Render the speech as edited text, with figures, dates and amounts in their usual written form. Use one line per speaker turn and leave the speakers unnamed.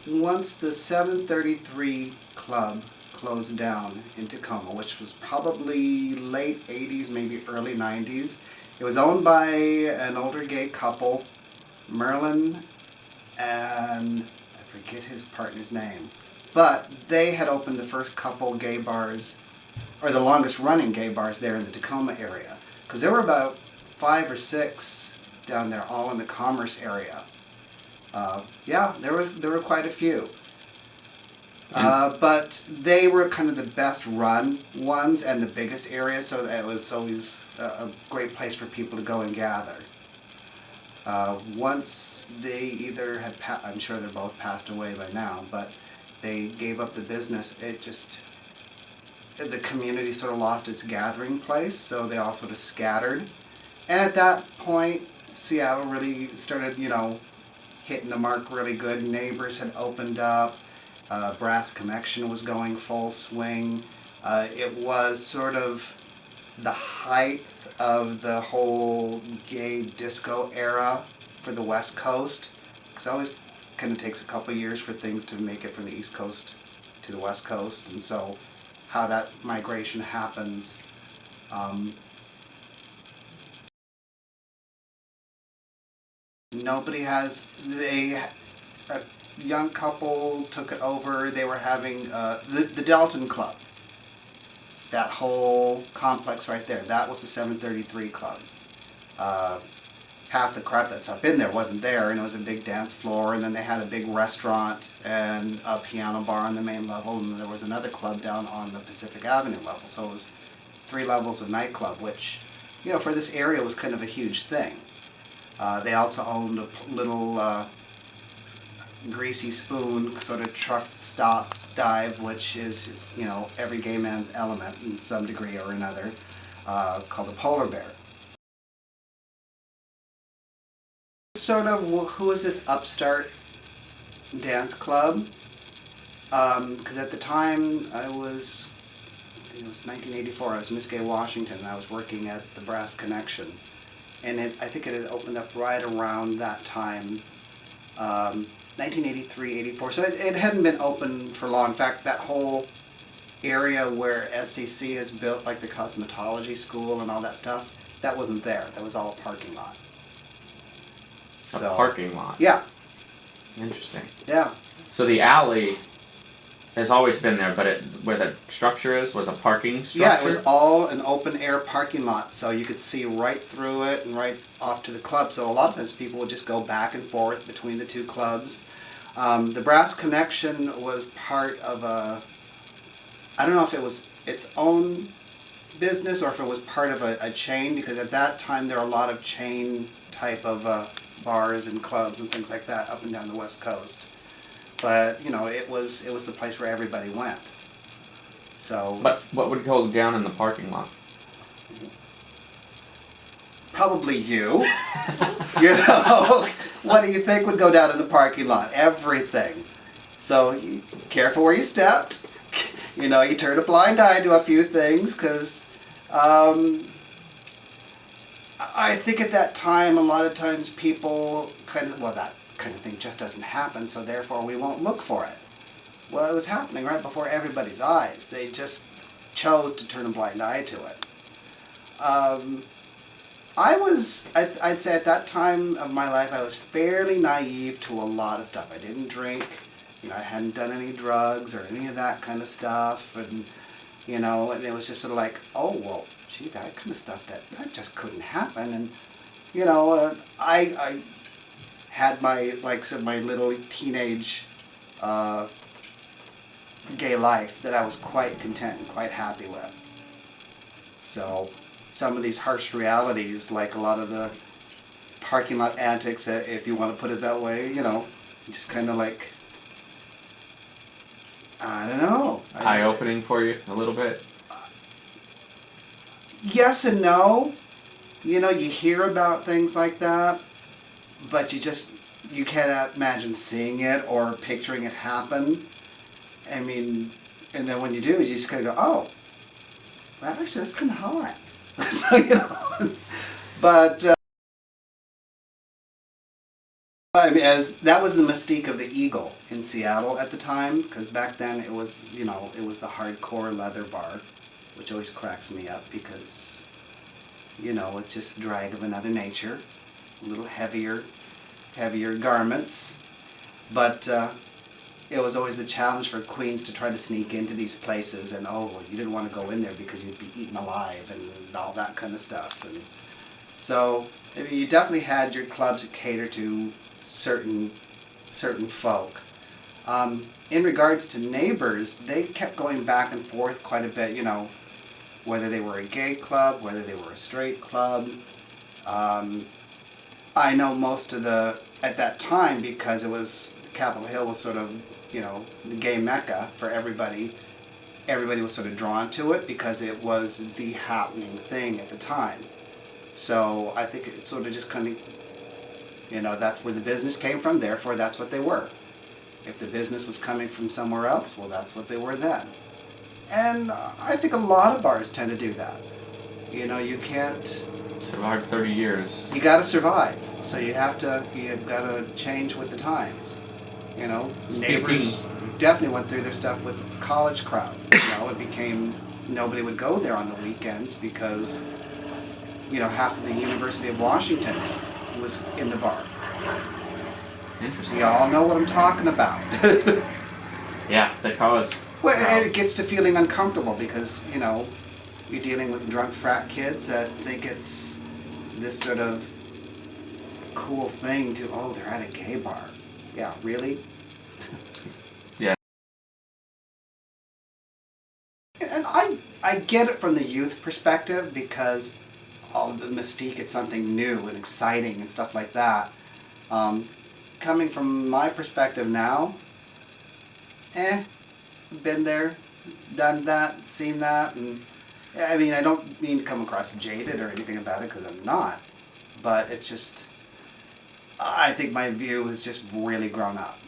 once the 733 Club closed down in Tacoma, which was probably late 80s, maybe early 90s. It was owned by an older gay couple, Merlin and I forget his partner's name. But they had opened the first couple gay bars, or the longest running gay bars there in the Tacoma area. Because there were about 5 or 6 down there, all in the Commerce area. Yeah, there were quite a few. But they were kind of the best run ones and the biggest area, so it was always a great place for people to go and gather. Once they either had, I'm sure they're both passed away by now, but they gave up the business, the community sort of lost its gathering place, so they all sort of scattered. And at that point, Seattle really started, hitting the mark really good. Neighbors had opened up. Brass Connection was going full swing. It was sort of the height of the whole gay disco era for the West Coast, because it always kind of takes a couple years for things to make it from the East Coast to the West Coast, and so how that migration happens. A young couple took it over. They were having the Dalton Club. That whole complex right there, that was the 733 Club. Half the crowd that's up in there wasn't there, and it was a big dance floor, and then they had a big restaurant and a piano bar on the main level, and there was another club down on the Pacific Avenue level. So it was 3 levels of nightclub, which, for this area was kind of a huge thing. They also owned a little Greasy Spoon sort of truck stop dive, which is, every gay man's element in some degree or another, called the Polar Bear. Sort of, who was this upstart dance club? Because at the time it was 1984, I was Miss Gay Washington, and I was working at the Brass Connection. And I think it had opened up right around that time. 1983, 84, so it hadn't been open for long. In fact, that whole area where SCC has built, like the cosmetology school and all that stuff, that wasn't there. That was all a parking lot.
A parking lot?
Yeah.
Interesting.
Yeah.
So the alley has always been there, but where the structure was a parking structure?
Yeah, it was all an open air parking lot, so you could see right through it and right off to the club. So a lot of times people would just go back and forth between the two clubs. The Brass Connection was part of I don't know if it was its own business or if it was part of a chain, because at that time there were a lot of chain type of bars and clubs and things like that up and down the West Coast. But, it was the place where everybody went. So.
But what would go down in the parking lot?
Probably you. What do you think would go down in the parking lot? Everything. So, careful where you stepped. You turn a blind eye to a few things, because I think at that time, a lot of times people that kind of thing just doesn't happen, so therefore we won't look for it. Well, it was happening right before everybody's eyes. They just chose to turn a blind eye to it. I'd say at that time of my life, I was fairly naive to a lot of stuff. I didn't drink, I hadn't done any drugs or any of that kind of stuff, and and it was just sort of like, oh, well, gee, that kind of stuff, that just couldn't happen. And I had my little teenage gay life that I was quite content and quite happy with. So some of these harsh realities, like a lot of the parking lot antics, if you want to put it that way, just kind of like, I don't know.
Eye-opening for you a little bit?
Yes and no. You hear about things like that, but you can't imagine seeing it or picturing it happen. I mean, and then when you do, you just kind of go, oh, well, actually, that's kind of hot. So, but I mean, as that was the mystique of the Eagle in Seattle at the time, because back then it was, it was the hardcore leather bar, which always cracks me up because, it's just drag of another nature, a little heavier garments, but it was always the challenge for queens to try to sneak into these places, and you didn't want to go in there because you'd be eaten alive and all that kind of stuff, and so you definitely had your clubs that cater to certain folk. In regards to neighbors, they kept going back and forth quite a bit, whether they were a gay club, whether they were a straight club. I know most of at that time, because it was, Capitol Hill was sort of, the gay mecca for everybody. Everybody was sort of drawn to it because it was the happening thing at the time. So I think it sort of just kind of, that's where the business came from, therefore that's what they were. If the business was coming from somewhere else, well, that's what they were then. And I think a lot of bars tend to do that. You can't...
Survived 30 years.
You gotta survive, so you've gotta change with the times. Neighbors definitely went through their stuff with the college crowd. It became, nobody would go there on the weekends because, half of the University of Washington was in the bar.
Interesting.
You all know what I'm talking about.
Yeah, the college.
Well, and it gets to feeling uncomfortable because, you're dealing with drunk frat kids that think it's this sort of cool thing to, they're at a gay bar. Yeah, really?
Yeah.
And I get it from the youth perspective because all of the mystique, it's something new and exciting and stuff like that. Coming from my perspective now, been there, done that, seen that, and I mean, I don't mean to come across jaded or anything about it because I'm not, but it's just, I think my view has just really grown up.